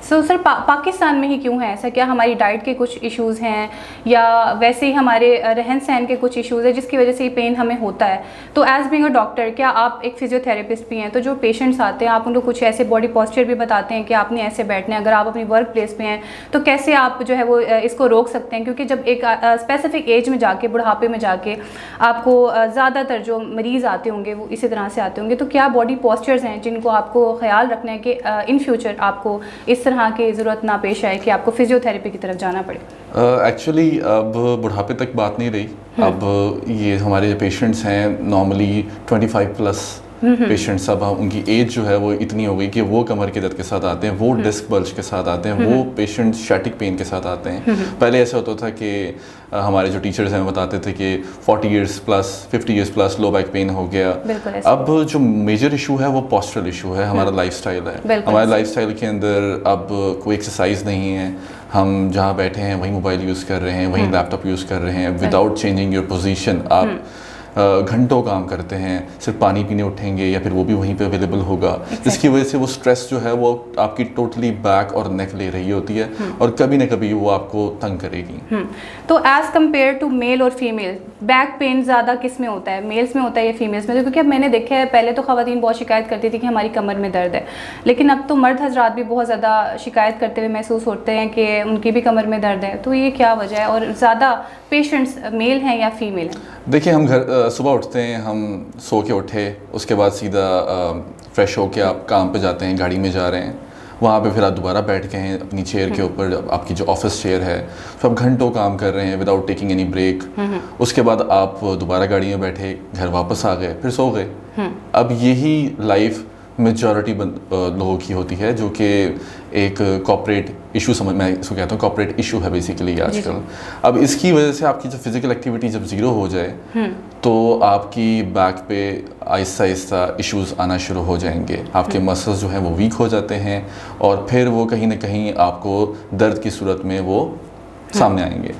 Sir Pakistan में ही क्यों है ऐसा? क्या हमारी डाइट के कुछ इश्यूज़ हैं या वैसे ही हमारे रहन सहन के कुछ इश्यूज़ हैं जिसकी वजह से ये पेन हमें होता है? तो एज बीइंग अ डॉक्टर, क्या आप एक फिजियोथेरेपिस्ट भी हैं, तो जो पेशेंट्स आते हैं आप उनको कुछ ऐसे बॉडी पोस्चर भी बताते हैं कि आपने ऐसे बैठना है, अगर आप अपनी वर्क प्लेस पे हैं तो कैसे आप जो है वो इसको रोक सकते हैं? क्योंकि जब एक स्पेसिफिक एज में जाके, बुढ़ापे में जाके आपको ज़्यादातर जो मरीज़ आते होंगे वो इसी तरह से आते होंगे, तो क्या बॉडी पोस्चर्स हैं जिनको आपको ख्याल रखना है कि इन फ्यूचर आपको इस तरह की ज़रूरत ना पेश आए कि आपको फिजियोथेरेपी की तरफ जाना पड़े? एक्चुअली अब बुढ़ापे तक बात नहीं रही। अब ये हमारे पेशेंट्स हैं नॉर्मली 25 प्लस पेशेंट्स, अब उनकी एज जो है वो इतनी हो गई कि वो कमर के दर्द के साथ आते हैं, वो डिस्क बल्ज के साथ आते हैं, वो पेशेंट्स स्टैटिक पेन के साथ आते हैं। पहले ऐसा होता था कि हमारे जो टीचर्स हैं बताते थे कि 40 years plus 50 years plus low back pain हो गया। अब जो मेजर इशू है वो पोस्चरल इशू है, हमारा लाइफस्टाइल है। हमारे लाइफस्टाइल के अंदर अब कोई एक्सरसाइज नहीं है, हम जहाँ बैठे हैं वहीं मोबाइल यूज़ कर रहे हैं, वहीं लैपटॉप यूज़ कर रहे हैं, विदाउट चेंजिंग योर पोजीशन। आप घंटों काम करते हैं, सिर्फ पानी पीने उठेंगे या फिर वो भी वहीं पे अवेलेबल होगा, जिसकी वजह से वो स्ट्रेस जो है वो आपकी टोटली बैक और नेक ले रही होती है और कभी ना कभी वो आपको तंग करेगी। तो एज़ कम्पेयर टू मेल और फीमेल, बैक पेन ज़्यादा किस में होता है, मेल्स में होता है या फीमेल्स में? क्योंकि अब मैंने देखा है पहले तो ख़वातीन बहुत शिकायत करती थी कि हमारी कमर में दर्द है, लेकिन अब तो मर्द हजरात भी बहुत ज़्यादा शिकायत करते हुए महसूस होते हैं कि उनकी भी कमर में दर्द है। तो ये क्या वजह है और ज़्यादा पेशेंट्स मेल हैं या फीमेल हैं? देखिए, हम घर सुबह उठते हैं, हम सो के उठे, उसके बाद सीधा फ्रेश होके आप काम पे जाते हैं, गाड़ी में जा रहे हैं, वहाँ पे फिर आप दोबारा बैठ गए हैं अपनी चेयर के ऊपर, आपकी जो ऑफिस चेयर है, तो आप घंटों काम कर रहे हैं विदाउट टेकिंग एनी ब्रेक। उसके बाद आप दोबारा गाड़ी में बैठे, घर वापस आ गए, फिर सो गए। अब यही लाइफ मेजॉरिटी लोगों की होती है, जो कि एक कॉर्पोरेट इशू मैं इसको कहता हूँ, कॉर्पोरेट इशू है बेसिकली आजकल। अब इसकी वजह से आपकी जो फिजिकल एक्टिविटी जब ज़ीरो हो जाए तो आपकी बैक पे आहिस्ता आहिस्ता इश्यूज आना शुरू हो जाएंगे, आपके मसल्स जो हैं वो वीक हो जाते हैं और फिर वो कहीं ना कहीं आपको दर्द की सूरत में वो सामने आएंगे।